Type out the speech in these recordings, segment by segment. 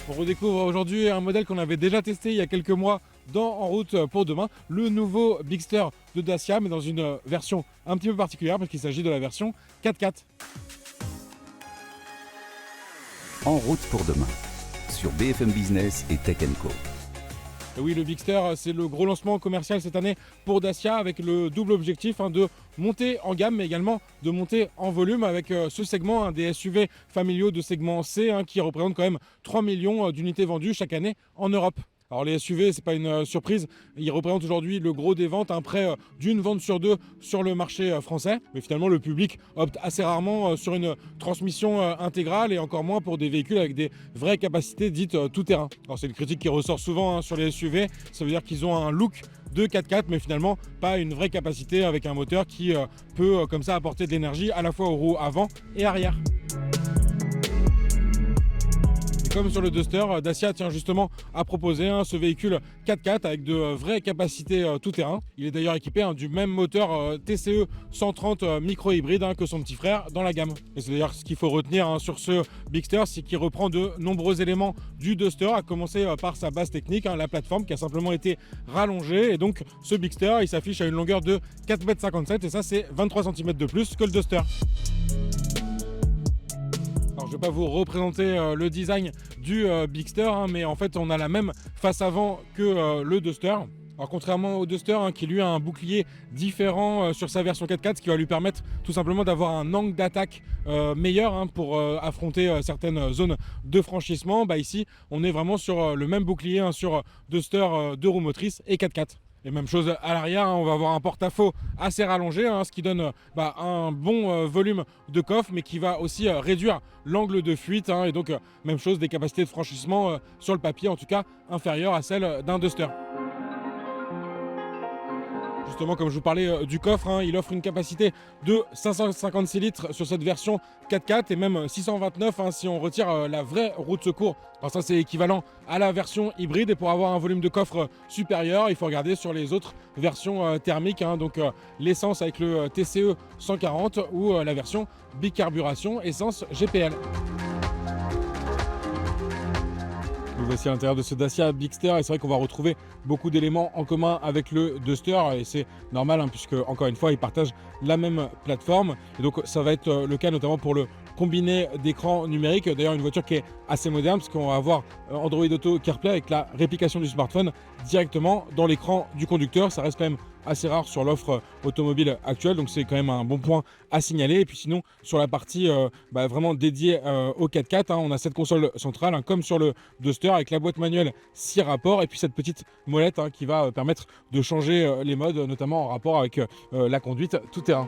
On redécouvre aujourd'hui un modèle qu'on avait déjà testé il y a quelques mois dans En route pour demain, le nouveau Bigster de Dacia, mais dans une version un petit peu particulière parce qu'il s'agit de la version 4x4. En route pour demain, sur BFM Business et Tech Co. Et oui, le Bigster, c'est le gros lancement commercial cette année pour Dacia avec le double objectif de monter en gamme, mais également de monter en volume avec ce segment des SUV familiaux de segment C qui représente quand même 3 millions d'unités vendues chaque année en Europe. Alors les SUV, c'est pas une surprise, ils représentent aujourd'hui le gros des ventes, près d'une vente sur deux sur le marché français. Mais finalement, le public opte assez rarement sur une transmission intégrale et encore moins pour des véhicules avec des vraies capacités dites tout-terrain. Alors c'est une critique qui ressort souvent sur les SUV, ça veut dire qu'ils ont un look de 4x4 mais finalement pas une vraie capacité avec un moteur qui peut comme ça apporter de l'énergie à la fois aux roues avant et arrière. Comme sur le Duster, Dacia tient justement à proposer ce véhicule 4x4 avec de vraies capacités tout-terrain. Il est d'ailleurs équipé du même moteur TCE 130 micro-hybride que son petit frère dans la gamme. Et c'est d'ailleurs ce qu'il faut retenir sur ce Bigster, c'est qu'il reprend de nombreux éléments du Duster, à commencer par sa base technique, la plateforme qui a simplement été rallongée. Et donc ce Bigster, il s'affiche à une longueur de 4,57 m et ça c'est 23 cm de plus que le Duster. Alors, je ne vais pas vous représenter le design du Bigster, mais en fait on a la même face avant que le Duster. Alors contrairement au Duster qui lui a un bouclier différent sur sa version 4x4, ce qui va lui permettre tout simplement d'avoir un angle d'attaque meilleur pour affronter certaines zones de franchissement, ici on est vraiment sur le même bouclier sur Duster 2 roues motrices et 4x4. Et même chose à l'arrière, on va avoir un porte-à-faux assez rallongé, ce qui donne un bon volume de coffre, mais qui va aussi réduire l'angle de fuite. Et donc, même chose, des capacités de franchissement sur le papier, en tout cas, inférieures à celles d'un Duster. Justement, comme je vous parlais du coffre, il offre une capacité de 556 litres sur cette version 4x4 et même 629 si on retire la vraie roue de secours. Alors ça, c'est équivalent à la version hybride, et pour avoir un volume de coffre supérieur, il faut regarder sur les autres versions thermiques, donc l'essence avec le TCE 140 ou la version bicarburation essence GPL. Nous voici à l'intérieur de ce Dacia Bigster et c'est vrai qu'on va retrouver beaucoup d'éléments en commun avec le Duster et c'est normal puisque encore une fois ils partagent la même plateforme et donc ça va être le cas notamment pour le combiné d'écran numérique. D'ailleurs une voiture qui est assez moderne parce qu'on va avoir Android Auto CarPlay avec la réplication du smartphone directement dans l'écran du conducteur. Ça reste quand même assez rare sur l'offre automobile actuelle, donc c'est quand même un bon point à signaler. Et puis sinon sur la partie vraiment dédiée au 4x4, on a cette console centrale comme sur le Duster avec la boîte manuelle 6 rapports et puis cette petite molette qui va permettre de changer les modes, notamment en rapport avec la conduite tout-terrain.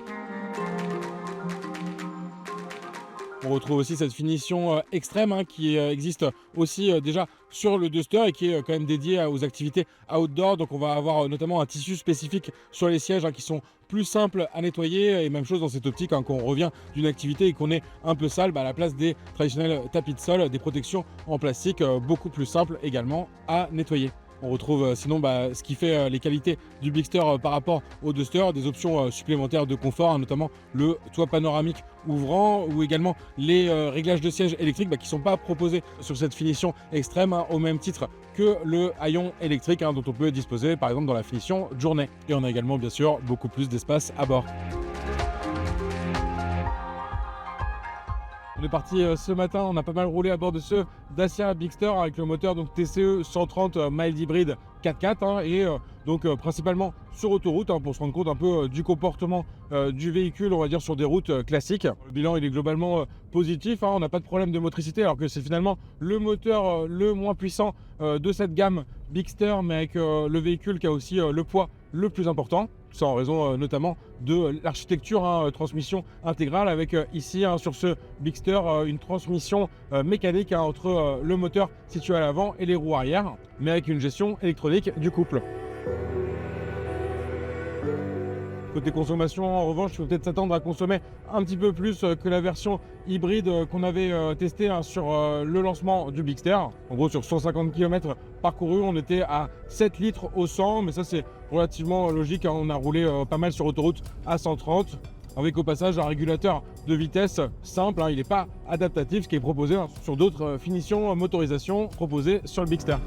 On retrouve aussi cette finition extrême qui existe aussi déjà sur le Duster et qui est quand même dédiée aux activités outdoor. Donc on va avoir notamment un tissu spécifique sur les sièges qui sont plus simples à nettoyer, et même chose dans cette optique quand on revient d'une activité et qu'on est un peu sale, à la place des traditionnels tapis de sol, des protections en plastique beaucoup plus simples également à nettoyer. On retrouve sinon ce qui fait les qualités du Bigster par rapport au Duster, des options supplémentaires de confort, notamment le toit panoramique ouvrant ou également les réglages de sièges électriques qui ne sont pas proposés sur cette finition extrême au même titre que le haillon électrique dont on peut disposer par exemple dans la finition journée. Et on a également bien sûr beaucoup plus d'espace à bord. On est parti ce matin, on a pas mal roulé à bord de ce Dacia Bigster avec le moteur TCE 130 mild hybride 4x4 et donc principalement sur autoroute pour se rendre compte un peu du comportement du véhicule, on va dire sur des routes classiques. Le bilan il est globalement positif, on n'a pas de problème de motricité alors que c'est finalement le moteur le moins puissant de cette gamme Bigster, mais avec le véhicule qui a aussi le poids le plus important. Ça en raison notamment de l'architecture transmission intégrale avec ici sur ce Bigster une transmission mécanique entre le moteur situé à l'avant et les roues arrière, mais avec une gestion électronique du couple. Côté consommation, en revanche, il faut peut-être s'attendre à consommer un petit peu plus que la version hybride qu'on avait testée sur le lancement du Bigster. En gros, sur 150 km parcourus, on était à 7 litres au 100, mais ça c'est relativement logique. On a roulé pas mal sur autoroute à 130. avec au passage un régulateur de vitesse simple, il n'est pas adaptatif, ce qui est proposé sur d'autres finitions motorisation proposées sur le Bigster.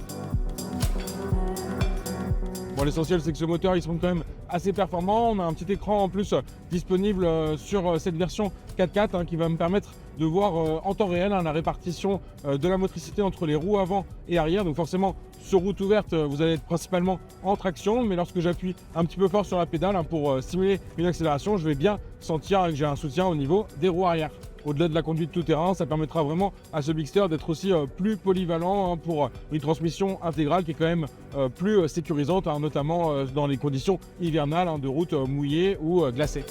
Bon, l'essentiel, c'est que ce moteur, il se montre quand même assez performant. On a un petit écran en plus disponible sur cette version 4x4 qui va me permettre de voir en temps réel la répartition de la motricité entre les roues avant et arrière. Donc forcément, sur route ouverte, vous allez être principalement en traction, mais lorsque j'appuie un petit peu fort sur la pédale pour simuler une accélération, je vais bien sentir que j'ai un soutien au niveau des roues arrière. Au-delà de la conduite tout-terrain, ça permettra vraiment à ce Bigster d'être aussi plus polyvalent pour une transmission intégrale qui est quand même plus sécurisante, notamment dans les conditions hivernales de route mouillée ou glacée.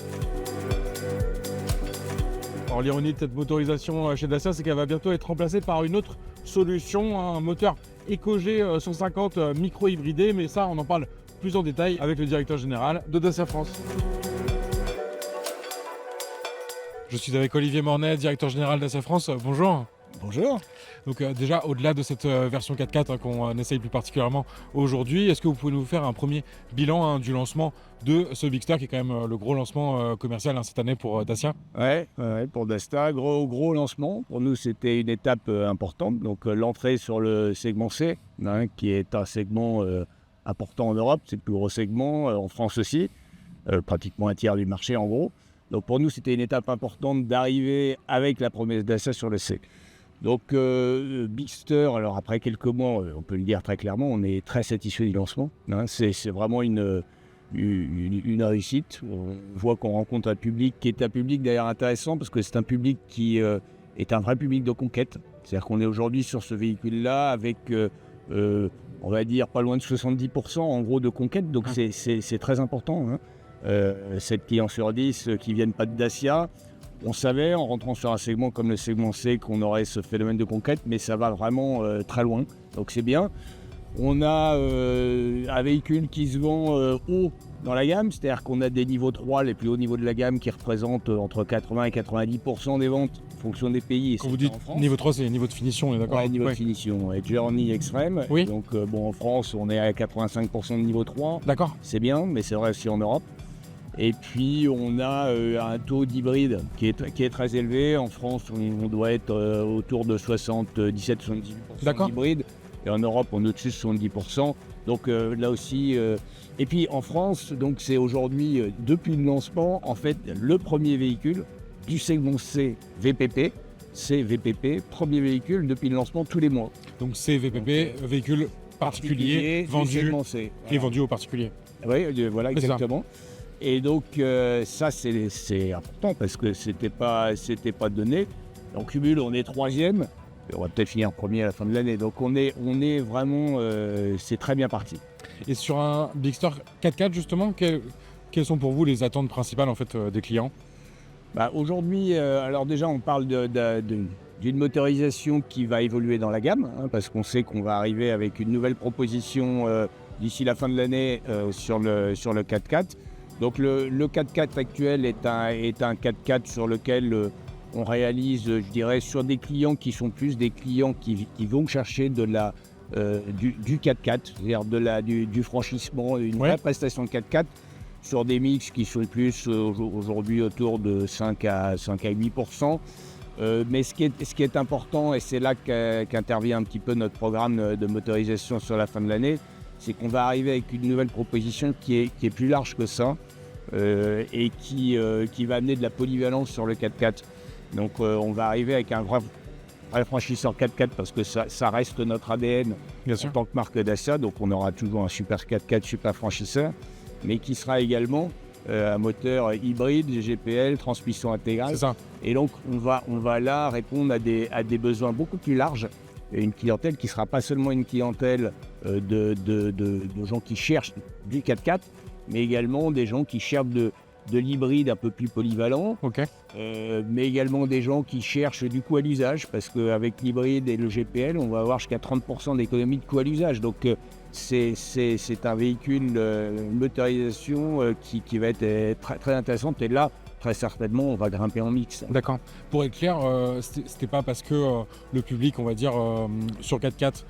Alors l'ironie de cette motorisation chez Dacia, c'est qu'elle va bientôt être remplacée par une autre solution, un moteur EcoG 150 micro-hybridé, mais ça on en parle plus en détail avec le directeur général de Dacia France. Je suis avec Olivier Mornet, directeur général d'Dacia France. Bonjour. Bonjour. Donc déjà, au-delà de cette version 4x4 qu'on essaye plus particulièrement aujourd'hui, est-ce que vous pouvez nous faire un premier bilan du lancement de ce Bigster, qui est quand même le gros lancement commercial cette année pour Dacia? Ouais, pour Dacia, gros lancement. Pour nous, c'était une étape importante. Donc l'entrée sur le segment C, qui est un segment important en Europe, c'est le plus gros segment, en France aussi, pratiquement un tiers du marché en gros. Donc pour nous, c'était une étape importante d'arriver avec la promesse Dacia sur le C. Donc Bigster, alors après quelques mois, on peut le dire très clairement, on est très satisfait du lancement. C'est vraiment une réussite. On voit qu'on rencontre un public qui est un public d'ailleurs intéressant, parce que c'est un public qui est un vrai public de conquête. C'est-à-dire qu'on est aujourd'hui sur ce véhicule-là avec, on va dire, pas loin de 70% en gros de conquête. Donc c'est très important. 7 clients sur 10 qui ne viennent pas de Dacia. On savait, en rentrant sur un segment comme le segment C, qu'on aurait ce phénomène de conquête, mais ça va vraiment très loin. Donc c'est bien. On a un véhicule qui se vend haut dans la gamme, c'est-à-dire qu'on a des niveaux 3, les plus hauts niveaux de la gamme, qui représentent entre 80 et 90% des ventes en fonction des pays. Et quand vous dites niveau 3, c'est le niveau de finition, on est d'accord? Ouais, niveau de finition, Journey Extreme. Oui. Donc en France, on est à 85% de niveau 3. D'accord. C'est bien, mais c'est vrai aussi en Europe. Et puis on a un taux d'hybride qui est très élevé. En France, on doit être autour de 77-78% d'hybride. Et en Europe, on est au-dessus de 70%. Donc là aussi. Et puis en France, donc c'est aujourd'hui, depuis le lancement, en fait, le premier véhicule du segment C VPP. C'est VPP, premier véhicule depuis le lancement tous les mois. Donc c'est VPP, véhicule particulier vendu C, voilà. Et vendu aux particuliers. Oui, voilà, exactement. Et donc ça c'est important parce que c'était pas donné. En cumul, on est troisième, et on va peut-être finir premier à la fin de l'année. Donc on est vraiment, c'est très bien parti. Et sur un Bigster 4x4 justement, quelles sont pour vous les attentes principales en fait des clients? Aujourd'hui, alors déjà on parle d'une motorisation qui va évoluer dans la gamme, parce qu'on sait qu'on va arriver avec une nouvelle proposition d'ici la fin de l'année sur le 4x4. Donc le 4x4 actuel est un 4x4 sur lequel on réalise, je dirais, sur des clients qui sont plus des clients qui vont chercher du 4x4, c'est-à-dire du franchissement, une vraie prestation de 4x4 sur des mix qui sont plus aujourd'hui autour de 5 à 8%. Mais ce qui est important, et c'est là qu'intervient un petit peu notre programme de motorisation sur la fin de l'année, c'est qu'on va arriver avec une nouvelle proposition qui est plus large que ça et qui va amener de la polyvalence sur le 4x4. Donc on va arriver avec un vrai franchisseur 4x4 parce que ça reste notre ADN en tant que marque Dacia. Donc on aura toujours un super 4x4, super franchisseur, mais qui sera également un moteur hybride, GPL, transmission intégrale. C'est ça. Et donc on va là répondre à des besoins beaucoup plus larges. Et une clientèle qui ne sera pas seulement une clientèle de gens qui cherchent du 4x4, mais également des gens qui cherchent de l'hybride un peu plus polyvalent, mais également des gens qui cherchent du coût à l'usage, parce qu'avec l'hybride et le GPL, on va avoir jusqu'à 30% d'économie de coût à l'usage. Donc c'est un véhicule, une motorisation qui va être très, très intéressante. Et là, très certainement, on va grimper en mix. D'accord. Pour être clair, c'était pas parce que le public, on va dire, sur 4x4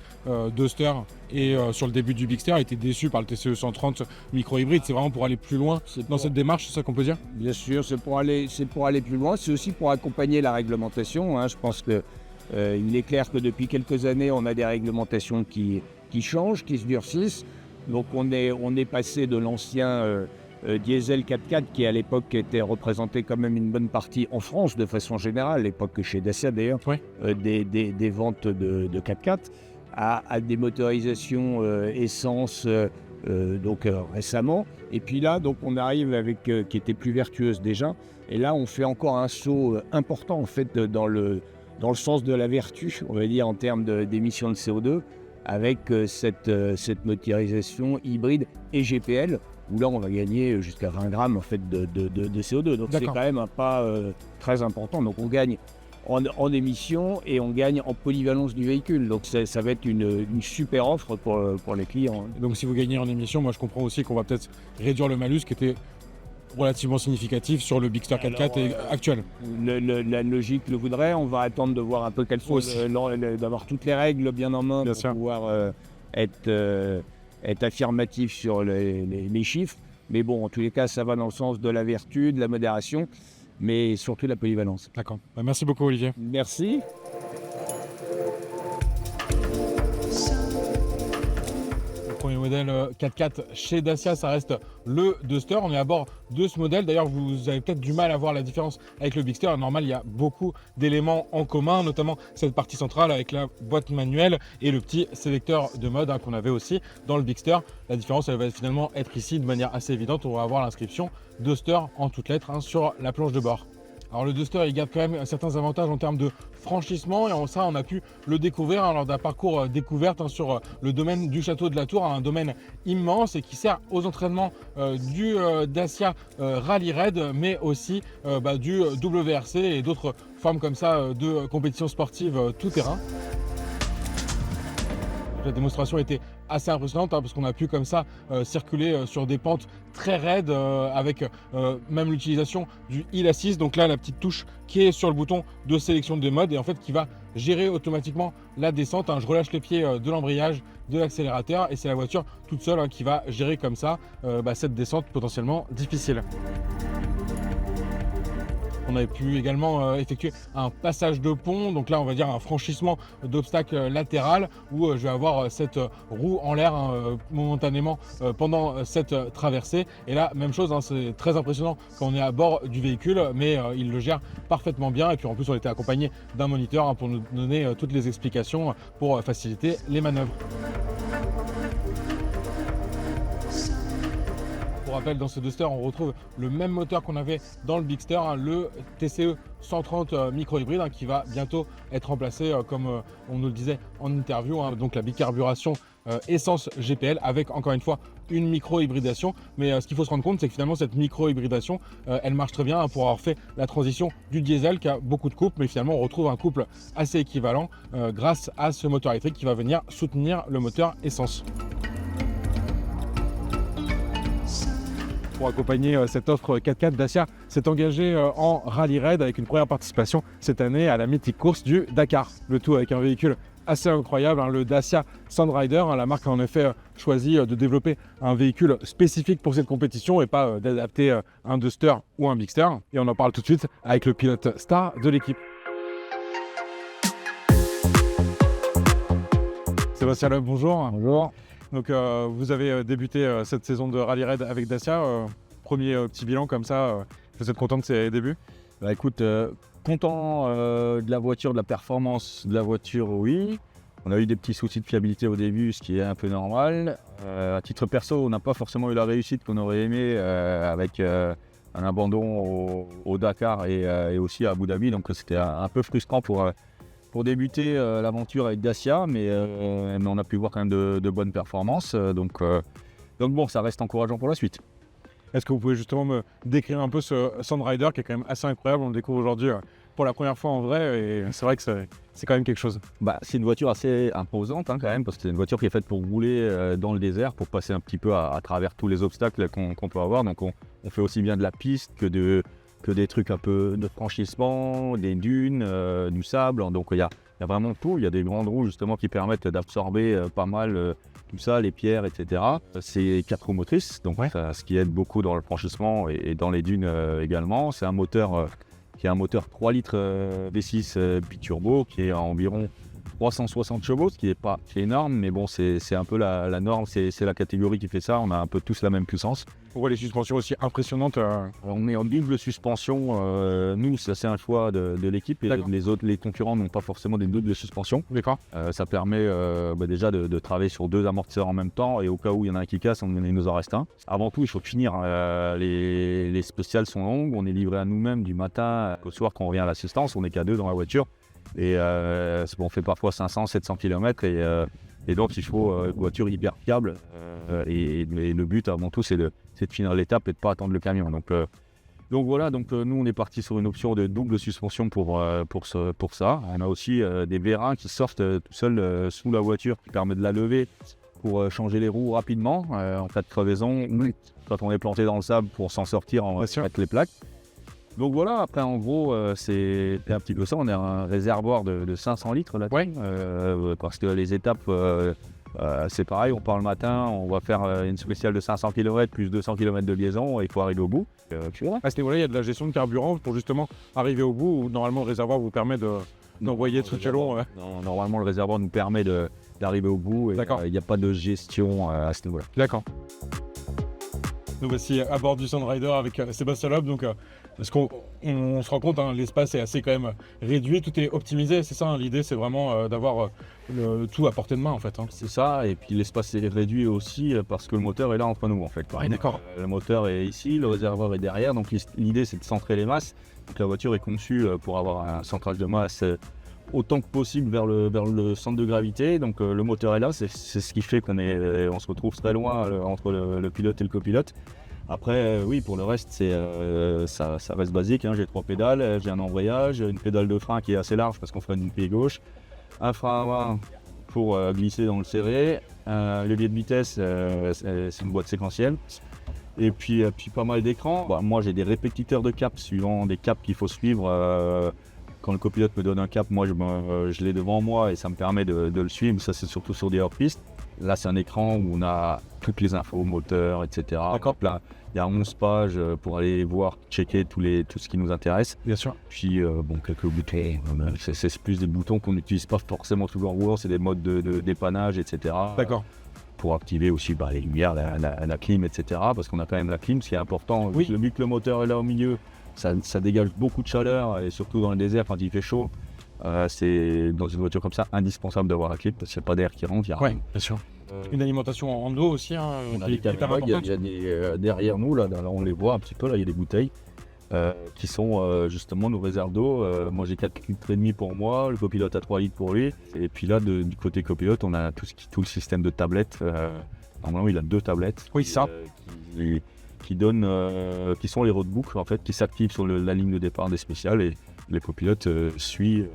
Duster et sur le début du Bigster était déçu par le TCE 130 micro-hybride. C'est vraiment pour aller plus loin dans cette démarche, c'est ça qu'on peut dire? Bien sûr, c'est pour aller plus loin. C'est aussi pour accompagner la réglementation, hein. Je pense que il est clair que depuis quelques années, on a des réglementations qui changent, qui se durcissent. Donc on est passé de l'ancien diesel 4x4 qui à l'époque était représenté quand même une bonne partie en France de façon générale, à l'époque chez Dacia d'ailleurs, Ouais. des ventes de 4x4 à des motorisations essence récemment. Et puis là, donc on arrive avec qui était plus vertueuse déjà. Et là, on fait encore un saut important en fait dans le sens de la vertu, on va dire en termes d'émissions de CO2, avec cette motorisation hybride et GPL, où là on va gagner jusqu'à 20 grammes en fait, de CO2. Donc c'est quand même un pas très important. Donc on gagne en émissions et on gagne en polyvalence du véhicule. Donc ça va être une super offre pour les clients. Donc si vous gagnez en émission, moi je comprends aussi qu'on va peut-être réduire le malus qui était relativement significatif sur le Bigster 4x4 actuel. La logique le voudrait, on va attendre de voir un peu quelles sont, d'avoir toutes les règles bien en main pour pouvoir être affirmatif sur les chiffres. Mais bon, en tous les cas, ça va dans le sens de la vertu, de la modération, mais surtout de la polyvalence. D'accord. Merci beaucoup Olivier. Merci. Premier modèle 4x4 chez Dacia, ça reste le Duster. On est à bord de ce modèle. D'ailleurs, vous avez peut-être du mal à voir la différence avec le Bigster. Normal, il y a beaucoup d'éléments en commun, notamment cette partie centrale avec la boîte manuelle et le petit sélecteur de mode qu'on avait aussi dans le Bigster. La différence, elle va finalement être ici de manière assez évidente. On va avoir l'inscription Duster en toutes lettres sur la planche de bord. Alors le Duster, il garde quand même certains avantages en termes de franchissement et ça on a pu le découvrir lors d'un parcours découverte sur le domaine du château de la Tour, un domaine immense et qui sert aux entraînements du Dacia Rally Raid, mais aussi du WRC et d'autres formes comme ça de compétition sportive tout terrain. La démonstration était assez impressionnante parce qu'on a pu comme ça circuler sur des pentes très raides avec même l'utilisation du Hill Assist, donc là la petite touche qui est sur le bouton de sélection de mode et en fait qui va gérer automatiquement la descente. Je relâche les pieds de l'embrayage, de l'accélérateur et c'est la voiture toute seule qui va gérer comme ça cette descente potentiellement difficile. On avait pu également effectuer un passage de pont, donc là on va dire un franchissement d'obstacle latéral où je vais avoir cette roue en l'air momentanément pendant cette traversée. Et là, même chose, c'est très impressionnant quand on est à bord du véhicule, mais il le gère parfaitement bien. Et puis en plus, on était accompagné d'un moniteur pour nous donner toutes les explications pour faciliter les manœuvres. Pour rappel, dans ce Duster, on retrouve le même moteur qu'on avait dans le Bigster, le TCE 130 micro-hybride qui va bientôt être remplacé, comme on nous le disait en interview, donc la bicarburation essence GPL avec encore une fois une micro-hybridation. Mais ce qu'il faut se rendre compte, c'est que finalement cette micro-hybridation, elle marche très bien pour avoir fait la transition du diesel qui a beaucoup de couples, mais finalement on retrouve un couple assez équivalent grâce à ce moteur électrique qui va venir soutenir le moteur essence. Pour accompagner cette offre 4x4, Dacia s'est engagé en Rally Raid avec une première participation cette année à la mythique course du Dakar. Le tout avec un véhicule assez incroyable, le Dacia Sandrider. La marque a en effet choisi de développer un véhicule spécifique pour cette compétition et pas d'adapter un Duster ou un Bigster. Et on en parle tout de suite avec le pilote star de l'équipe. Sébastien Loeb, bonjour. Bonjour. Donc vous avez débuté cette saison de Rally Raid avec Dacia. Premier petit bilan comme ça, vous êtes content de ces débuts? Écoute, content de la voiture, de la performance de la voiture, oui. On a eu des petits soucis de fiabilité au début, ce qui est un peu normal. À titre perso, on n'a pas forcément eu la réussite qu'on aurait aimé avec un abandon au Dakar et aussi à Abu Dhabi. Donc c'était un peu frustrant pour débuter l'aventure avec Dacia, mais on a pu voir quand même de bonnes performances. Donc bon, ça reste encourageant pour la suite. Est-ce que vous pouvez justement me décrire un peu ce Sandrider qui est quand même assez incroyable? On le découvre aujourd'hui pour la première fois en vrai et c'est vrai que c'est quand même quelque chose. C'est une voiture assez imposante quand même, parce que c'est une voiture qui est faite pour rouler dans le désert, pour passer un petit peu à travers tous les obstacles qu'on peut avoir. Donc on fait aussi bien de la piste que que des trucs un peu de franchissement, des dunes, du sable. Donc il y a vraiment tout. Il y a des grandes roues justement qui permettent d'absorber pas mal tout ça, les pierres, etc. C'est 4 roues motrices, donc ce qui aide beaucoup dans le franchissement et dans les dunes également. C'est un moteur qui est un moteur 3 litres V6 biturbo qui est à environ 360 chevaux, ce qui n'est pas énorme, mais bon, c'est un peu la norme, c'est la catégorie qui fait ça. On a un peu tous la même puissance. On voit les suspensions aussi impressionnantes. On est en double suspension. Nous, ça c'est un choix de l'équipe et les concurrents n'ont pas forcément des doubles suspensions. D'accord. Ça permet déjà de travailler sur 2 amortisseurs en même temps et au cas où il y en a un qui casse, il nous en reste un. Avant tout, il faut finir. Les spéciales sont longues. On est livré à nous-mêmes du matin au soir quand on revient à l'assistance. On n'est qu'à 2 dans la voiture. Et on fait parfois 500-700 km et donc il faut une voiture hyper fiable et le but avant tout c'est de finir l'étape et de ne pas attendre le camion. Donc voilà, nous on est parti sur une option de double suspension pour ça. On a aussi des vérins qui sortent tout seuls sous la voiture qui permettent de la lever pour changer les roues rapidement en cas de crevaison. Quand on est planté dans le sable pour s'en sortir, on va mettre les plaques. Donc voilà, après en gros, c'est un petit peu ça. On a un réservoir de 500 litres là-dessus. Parce que les étapes, c'est pareil, on part le matin, on va faire une spéciale de 500 km plus 200 km de liaison et il faut arriver au bout. À ce niveau-là, il y a de la gestion de carburant pour justement arriver au bout où normalement le réservoir vous permet d'envoyer tout le long. Non, normalement, le réservoir nous permet d'arriver au bout et il n'y a pas de gestion à ce niveau-là. D'accord. Nous voici à bord du Sunrider avec Sébastien Loeb. Donc, parce qu'on se rend compte, l'espace est assez quand même réduit, tout est optimisé, c'est ça, l'idée c'est vraiment d'avoir tout à portée de main en fait. C'est ça, et puis l'espace est réduit aussi parce que le moteur est là entre nous en fait. D'accord. Le moteur est ici, le réservoir est derrière, donc l'idée c'est de centrer les masses. Donc la voiture est conçue pour avoir un centrage de masse autant que possible vers le centre de gravité. Donc le moteur est là, c'est ce qui fait qu'on se retrouve très loin entre le pilote et le copilote. Après, oui, pour le reste, ça reste basique. J'ai 3 pédales, j'ai un embrayage, une pédale de frein qui est assez large parce qu'on freine du pied gauche, un frein à main pour glisser dans le serré, un levier de vitesse, c'est une boîte séquentielle, et puis pas mal d'écrans. Moi, j'ai des répétiteurs de cap suivant des caps qu'il faut suivre. Quand le copilote me donne un cap, moi, je l'ai devant moi et ça me permet de le suivre. Ça, c'est surtout sur des hors-pistes. Là, c'est un écran où on a toutes les infos, moteur, etc. D'accord. Là, il y a 11 pages pour aller voir, checker tout ce qui nous intéresse. Bien sûr. Puis, quelques boutons. C'est plus des boutons qu'on n'utilise pas forcément toujours. C'est des modes de dépannage, etc. D'accord. Pour activer aussi les lumières, la clim, etc. Parce qu'on a quand même la clim, ce qui est important. Oui. Vu que le moteur est là au milieu, ça dégage beaucoup de chaleur. Et surtout dans le désert, quand il fait chaud, c'est dans une voiture comme ça indispensable d'avoir la clim parce qu'il n'y a pas d'air qui rentre. Oui, bien sûr. Une alimentation en eau aussi. On a des caméras, il y a des, derrière nous, là, on les voit un petit peu, là il y a des bouteilles qui sont justement nos réserves d'eau. Moi j'ai 4 litres et demi pour moi, le copilote a 3 litres pour lui. Et puis là, du côté copilote, on a tout le système de tablettes. Normalement, il a 2 tablettes. Oui, ça. Qui sont les roadbooks en fait, qui s'activent sur la ligne de départ des spéciales et les copilotes suivent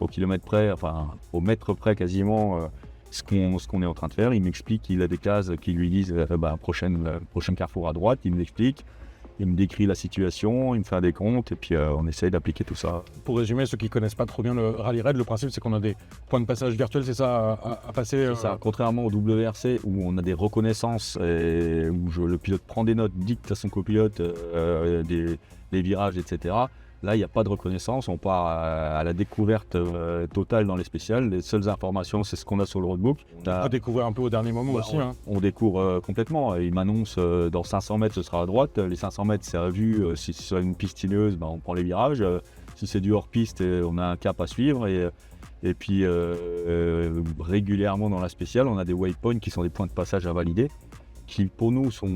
au kilomètre près, enfin au mètre près quasiment ce qu'on est en train de faire. Il m'explique, il a des cases qui lui disent prochain carrefour à droite, il me l'explique, il me décrit la situation, il me fait un décompte et puis on essaye d'appliquer tout ça. Pour résumer, ceux qui ne connaissent pas trop bien le rallye raid, le principe c'est qu'on a des points de passage virtuels, c'est ça, à passer. C'est ça, contrairement au WRC où on a des reconnaissances et où le pilote prend des notes, dicte à son copilote des virages, etc. Là, il n'y a pas de reconnaissance, on part à la découverte totale dans les spéciales. Les seules informations, c'est ce qu'on a sur le roadbook. On peut découvrir un peu au dernier moment aussi. On découvre complètement. Il m'annonce dans 500 mètres, ce sera à droite. Les 500 mètres, c'est à vue. Si c'est sur une piste sinueuse, on prend les virages. Si c'est du hors-piste, on a un cap à suivre. Et puis, régulièrement dans la spéciale, on a des waypoints qui sont des points de passage à valider, qui pour nous sont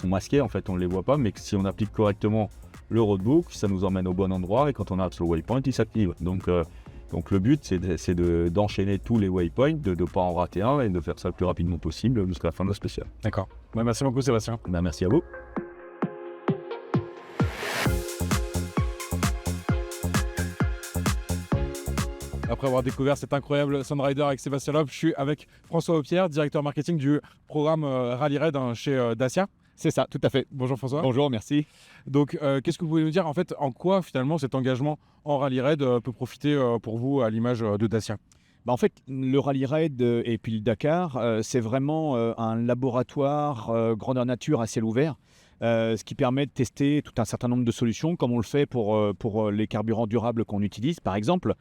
masqués. En fait, on ne les voit pas, mais si on applique correctement le roadbook, ça nous emmène au bon endroit et quand on arrive sur le waypoint, il s'active. Donc le but, c'est d'enchaîner tous les waypoints, de ne pas en rater un et de faire ça le plus rapidement possible jusqu'à la fin de la spéciale. D'accord. Merci beaucoup Sébastien. Merci à vous. Après avoir découvert cet incroyable Sunrider avec Sébastien Loeb, je suis avec François Opierre, directeur marketing du programme Rallye Raid chez Dacia. C'est ça, tout à fait. Bonjour François. Bonjour, merci. Donc, qu'est-ce que vous pouvez nous dire en fait, en quoi finalement cet engagement en rallye raid peut profiter pour vous à l'image de Dacia? En fait, le rallye raid et puis le Dakar, c'est vraiment un laboratoire grandeur nature à ciel ouvert, ce qui permet de tester tout un certain nombre de solutions, comme on le fait pour les carburants durables qu'on utilise, par exemple.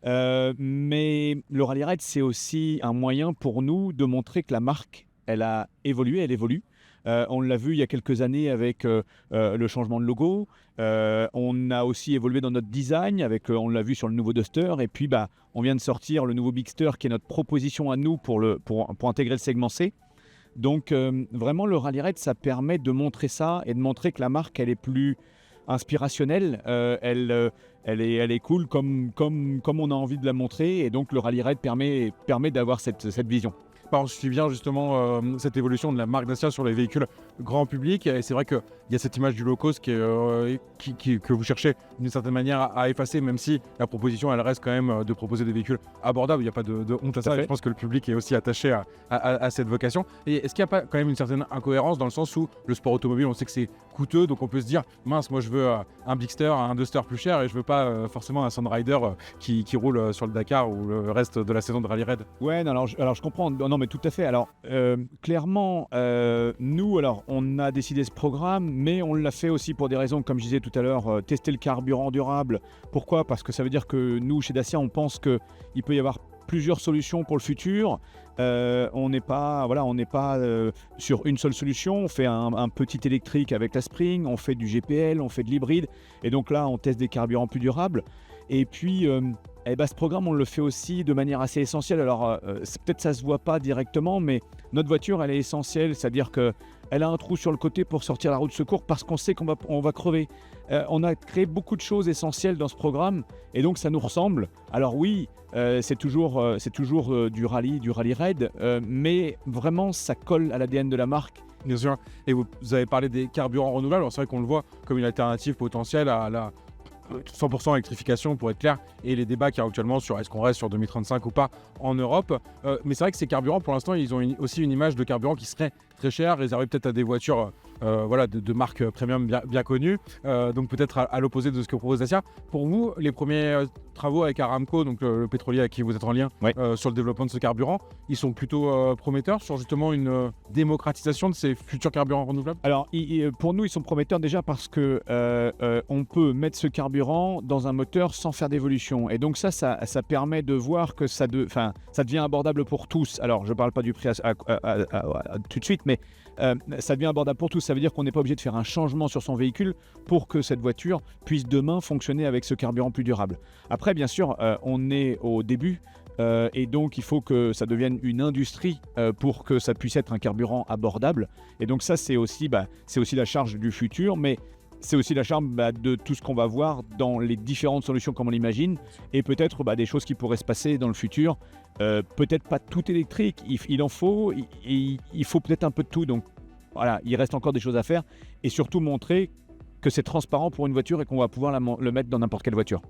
Mais le rallye raid, c'est aussi un moyen pour nous de montrer que la marque, elle a évolué, elle évolue. On l'a vu il y a quelques années avec le changement de logo. On a aussi évolué dans notre design, on l'a vu sur le nouveau Duster. Et puis, on vient de sortir le nouveau Bigster qui est notre proposition à nous pour intégrer le segment C. Donc, vraiment, le rallye raid, ça permet de montrer ça et de montrer que la marque, elle est plus inspirationnelle. Elle est cool comme on a envie de la montrer. Et donc, le rallye raid permet d'avoir cette vision. On suit bien justement cette évolution de la marque Dacia sur les véhicules grand public, et c'est vrai qu'il y a cette image du low cost que vous cherchez d'une certaine manière à effacer, même si la proposition elle reste quand même de proposer des véhicules abordables. Il n'y a pas de honte à ça, et je pense que le public est aussi attaché à cette vocation. Et est-ce qu'il n'y a pas quand même une certaine incohérence dans le sens où le sport automobile, on sait que c'est coûteux, donc on peut se dire mince, moi je veux un Bigster, un Duster plus cher, et je veux pas forcément un Sunrider qui roule sur le Dakar ou le reste de la saison de rallye raid. Ouais, non, alors je comprends. Non, mais tout à fait. Alors, clairement, nous, on a décidé ce programme, mais on l'a fait aussi pour des raisons, comme je disais tout à l'heure, tester le carburant durable. Pourquoi ? Parce que ça veut dire que nous, chez Dacia, on pense qu'il peut y avoir plusieurs solutions pour le futur. On n'est pas sur une seule solution. On fait un petit électrique avec la Spring, on fait du GPL, on fait de l'hybride. Et donc là, on teste des carburants plus durables. Et puis, ce programme, on le fait aussi de manière assez essentielle. Alors, peut-être ça ne se voit pas directement, mais notre voiture, elle est essentielle. C'est-à-dire qu'elle a un trou sur le côté pour sortir la roue de secours parce qu'on sait qu'on va crever. On a créé beaucoup de choses essentielles dans ce programme et donc ça nous ressemble. Alors oui, c'est toujours du rallye raid, mais vraiment, ça colle à l'ADN de la marque. Bien sûr. Et vous avez parlé des carburants renouvelables. Alors, c'est vrai qu'on le voit comme une alternative potentielle à la 100% électrification pour être clair, et les débats qu'il y a actuellement sur est-ce qu'on reste sur 2035 ou pas en Europe. Mais c'est vrai que ces carburants, pour l'instant, ils ont aussi une image de carburant qui serait très cher, réservé peut-être à des voitures de marques premium bien connues, donc peut-être à l'opposé de ce que propose Dacia. Pour vous, les premiers travaux avec Aramco, donc le pétrolier avec qui vous êtes en lien, ouais, sur le développement de ce carburant, ils sont plutôt prometteurs sur justement une démocratisation de ces futurs carburants renouvelables? Alors, pour nous, ils sont prometteurs déjà parce que on peut mettre ce carburant dans un moteur sans faire d'évolution. Et donc ça permet de voir que ça devient abordable pour tous. Alors, je ne parle pas du prix tout de suite, mais ça devient abordable pour tous. Ça veut dire qu'on n'est pas obligé de faire un changement sur son véhicule pour que cette voiture puisse demain fonctionner avec ce carburant plus durable. Après, bien sûr, on est au début. Et donc il faut que ça devienne une industrie pour que ça puisse être un carburant abordable. Et donc ça, c'est aussi la charge du futur, mais c'est aussi la charge de tout ce qu'on va voir dans les différentes solutions comme on l'imagine, et peut-être des choses qui pourraient se passer dans le futur. Peut-être pas tout électrique, il en faut, il faut peut-être un peu de tout. Donc voilà, il reste encore des choses à faire, et surtout montrer que c'est transparent pour une voiture et qu'on va pouvoir le mettre dans n'importe quelle voiture.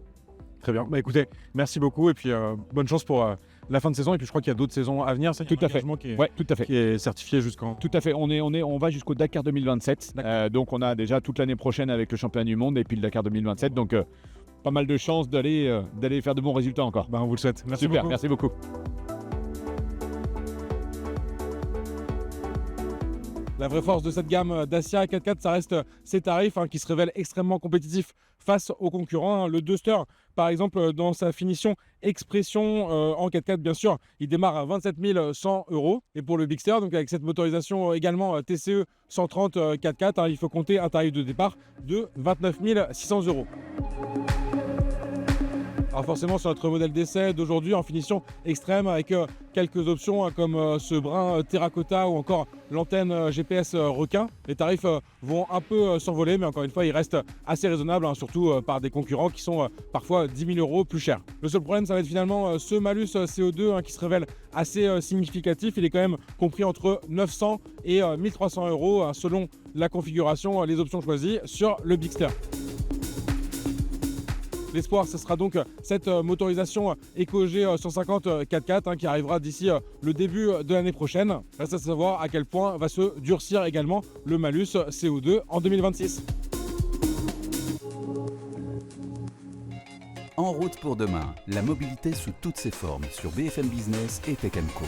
Très bien. Écoutez, merci beaucoup et puis bonne chance pour la fin de saison. Et puis je crois qu'il y a d'autres saisons à venir. Tout à fait. Qui est certifié jusqu'en. Tout à fait. On va jusqu'au Dakar 2027. Donc on a déjà toute l'année prochaine avec le championnat du monde et puis le Dakar 2027. Donc pas mal de chances d'aller faire de bons résultats encore. On vous le souhaite. Merci Super, beaucoup. merci beaucoup. La vraie force de cette gamme Dacia 4x4, ça reste ses tarifs qui se révèlent extrêmement compétitifs face aux concurrents. Le Duster, par exemple, dans sa finition expression en 4x4, bien sûr, il démarre à 27 100 €. Et pour le Bigster, donc avec cette motorisation également TCE 130 4x4, il faut compter un tarif de départ de 29 600 €. Alors forcément, sur notre modèle d'essai d'aujourd'hui en finition extrême avec quelques options comme ce brin terracotta ou encore l'antenne GPS requin, les tarifs vont un peu s'envoler, mais encore une fois, ils restent assez raisonnables, surtout par des concurrents qui sont parfois 10 000 € plus chers. Le seul problème, ça va être finalement ce malus CO2 qui se révèle assez significatif. Il est quand même compris entre 900 et 1300 € selon la configuration, les options choisies sur le Bigster. L'espoir, ce sera donc cette motorisation EcoG 150 4x4 qui arrivera d'ici le début de l'année prochaine. Reste à savoir à quel point va se durcir également le malus CO2 en 2026. En route pour demain, la mobilité sous toutes ses formes sur BFM Business et Tech & Co.